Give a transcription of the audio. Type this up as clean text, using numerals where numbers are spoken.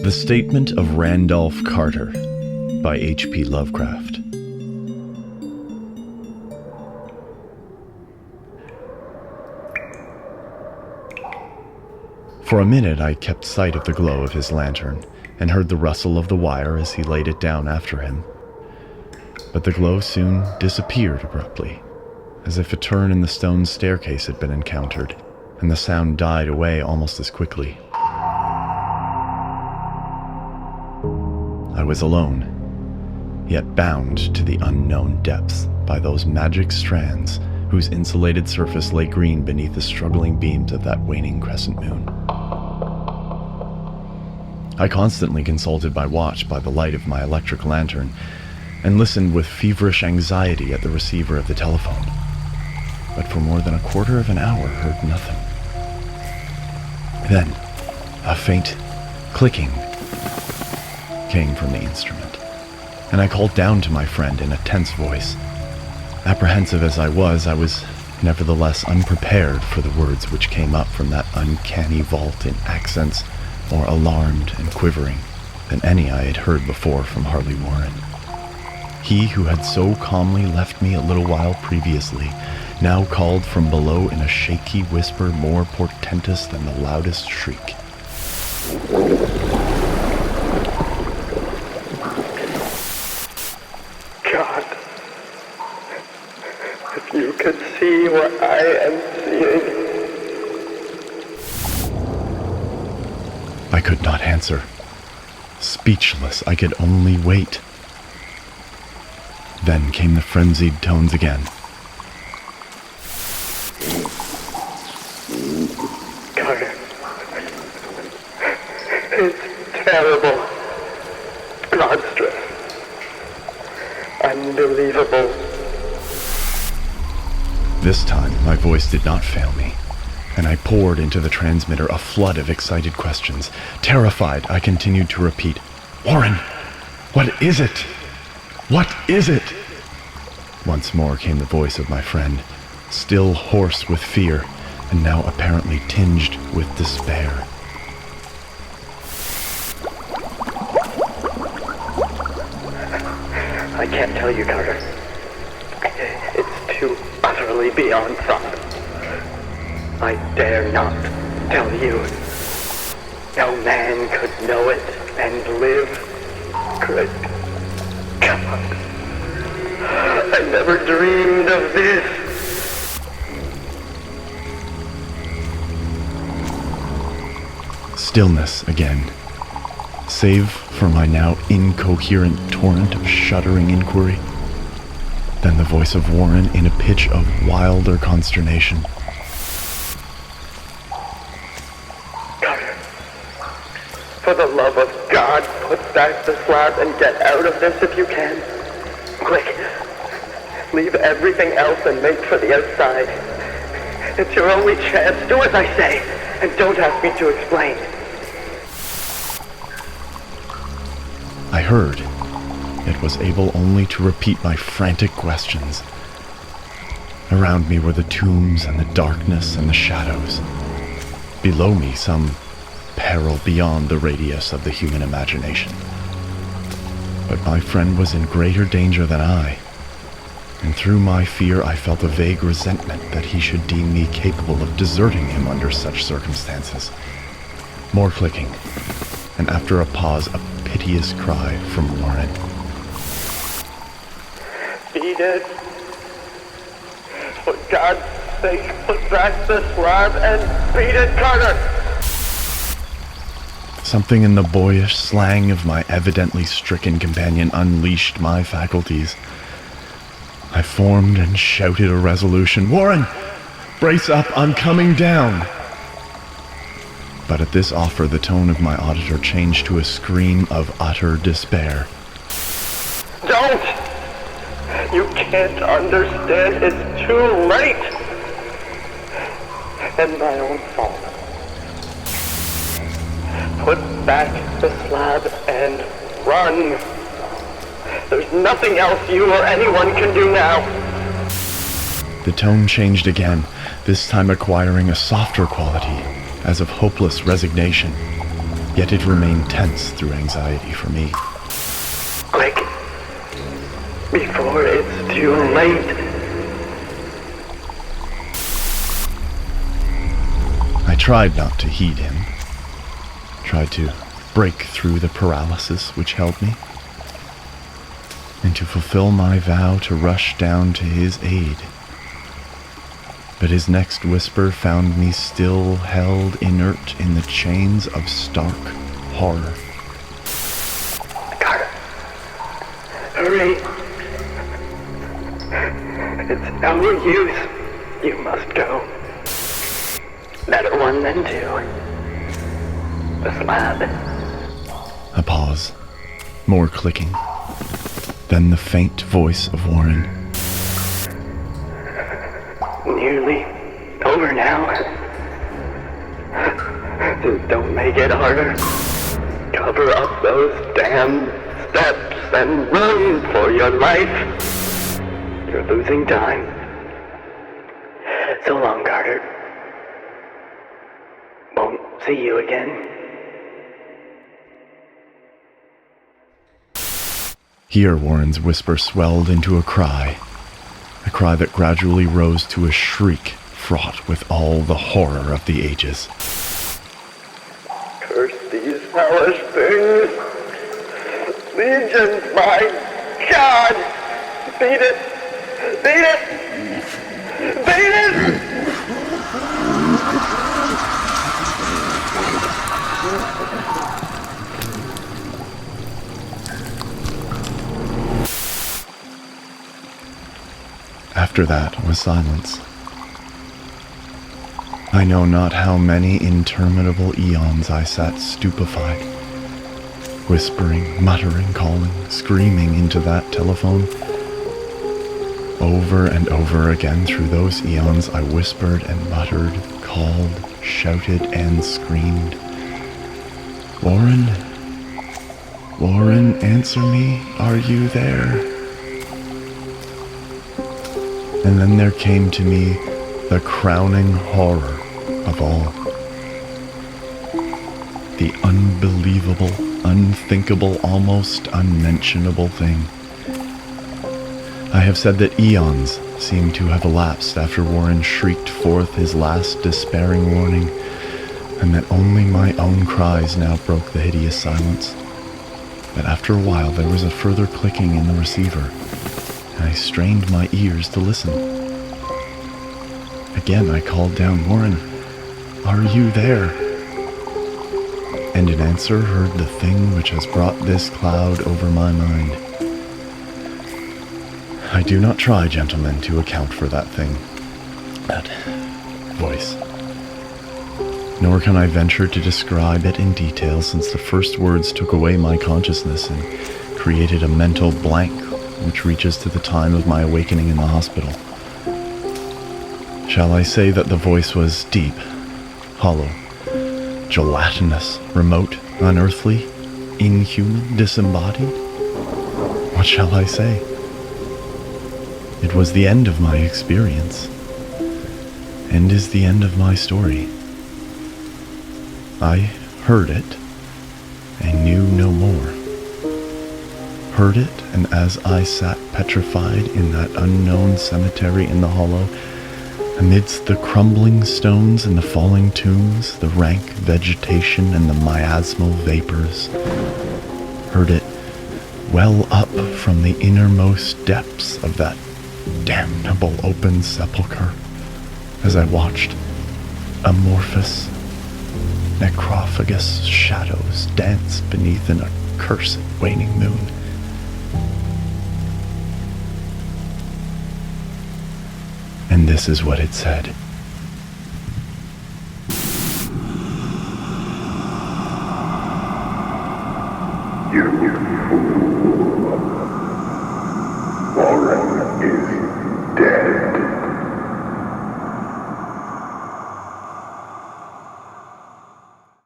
The Statement of Randolph Carter by HP Lovecraft. For a minute I kept sight of the glow of his lantern and heard the rustle of the wire as he laid it down after him. But the glow soon disappeared abruptly, as if a turn in the stone staircase had been encountered, and the sound died away almost as quickly. I was alone, yet bound to the unknown depths by those magic strands whose insulated surface lay green beneath the struggling beams of that waning crescent moon. I constantly consulted my watch by the light of my electric lantern and listened with feverish anxiety at the receiver of the telephone, but for more than a quarter of an hour heard nothing. Then, a faint clicking came from the instrument, and I called down to my friend in a tense voice. Apprehensive as I was nevertheless unprepared for the words which came up from that uncanny vault in accents more alarmed and quivering than any I had heard before from Harley Warren. He who had so calmly left me a little while previously now called from below in a shaky whisper more portentous than the loudest shriek. God, if you could see what I am seeing. I could not answer. Speechless, I could only wait. Then came the frenzied tones again. Carter, it's terrible, monstrous, unbelievable. This time, my voice did not fail me, and I poured into the transmitter a flood of excited questions. Terrified, I continued to repeat, "Warren, what is it? What is it?" Once more came the voice of my friend, still hoarse with fear, and now apparently tinged with despair. I can't tell you, Carter. It's too utterly beyond thought. I dare not tell you. No man could know it and live. Good God. I never dreamed of this. Stillness again, save for my now incoherent torrent of shuddering inquiry. Then the voice of Warren in a pitch of wilder consternation. Carter, for the love of God, put back the slab and get out of this if you can. Quick. Leave everything else and make for the outside. It's your only chance. Do as I say, and don't ask me to explain. I heard, yet was able only to repeat my frantic questions. Around me were the tombs and the darkness and the shadows. Below me, some peril beyond the radius of the human imagination. But my friend was in greater danger than I, and through my fear I felt a vague resentment that he should deem me capable of deserting him under such circumstances. More clicking, and after a pause, a piteous cry from Warren. Beat it. For God's sake, put back the slab and beat it, Carter! Something in the boyish slang of my evidently stricken companion unleashed my faculties. I formed and shouted a resolution, "Warren, brace up, I'm coming down!" But at this offer, the tone of my auditor changed to a scream of utter despair. Don't! You can't understand, it's too late! And my own fault. Put back the slab and run. There's nothing else you or anyone can do now. The tone changed again, this time acquiring a softer quality, as of hopeless resignation. yet it remained tense through anxiety for me. Quick! Before it's too late! I tried not to heed him, tried to break through the paralysis which held me, and to fulfill my vow to rush down to his aid. But his next whisper found me still held inert in the chains of stark horror. Carter, hurry! It's no use. You must go. Better one than two. The slab. A pause. More clicking. Then the faint voice of Warren. Nearly over now. Just don't make it harder. Cover up those damn steps and run for your life. You're losing time. So long, Carter. Won't see you again. Here Warren's whisper swelled into a cry that gradually rose to a shriek fraught with all the horror of the ages. Curse these hellish things! Legions, my God! Beat it! Beat it! Beat it! After that was silence. I know not how many interminable eons I sat stupefied, whispering, muttering, calling, screaming into that telephone. Over and over again through those eons I whispered and muttered, called, shouted, and screamed. Warren? Warren, answer me, are you there? And then there came to me the crowning horror of all. The unbelievable, unthinkable, almost unmentionable thing. I have said that eons seemed to have elapsed after Warren shrieked forth his last despairing warning, and that only my own cries now broke the hideous silence. But after a while there was a further clicking in the receiver, and I strained my ears to listen. Again I called down, Warren, are you there? And in answer heard the thing which has brought this cloud over my mind. I do not try, gentlemen, to account for that thing, that voice. Nor can I venture to describe it in detail, since the first words took away my consciousness and created a mental blank which reaches to the time of my awakening in the hospital. Shall I say that the voice was deep, hollow, gelatinous, remote, unearthly, inhuman, disembodied? What shall I say? It was the end of my experience, and is the end of my story. I heard it, and knew no more. Heard it, and as I sat petrified in that unknown cemetery in the hollow, amidst the crumbling stones and the falling tombs, the rank vegetation and the miasmal vapors, heard it well up from the innermost depths of that damnable open sepulchre, as I watched amorphous, necrophagous shadows dance beneath an accursed waning moon. And this is what it said. You fool. Warren is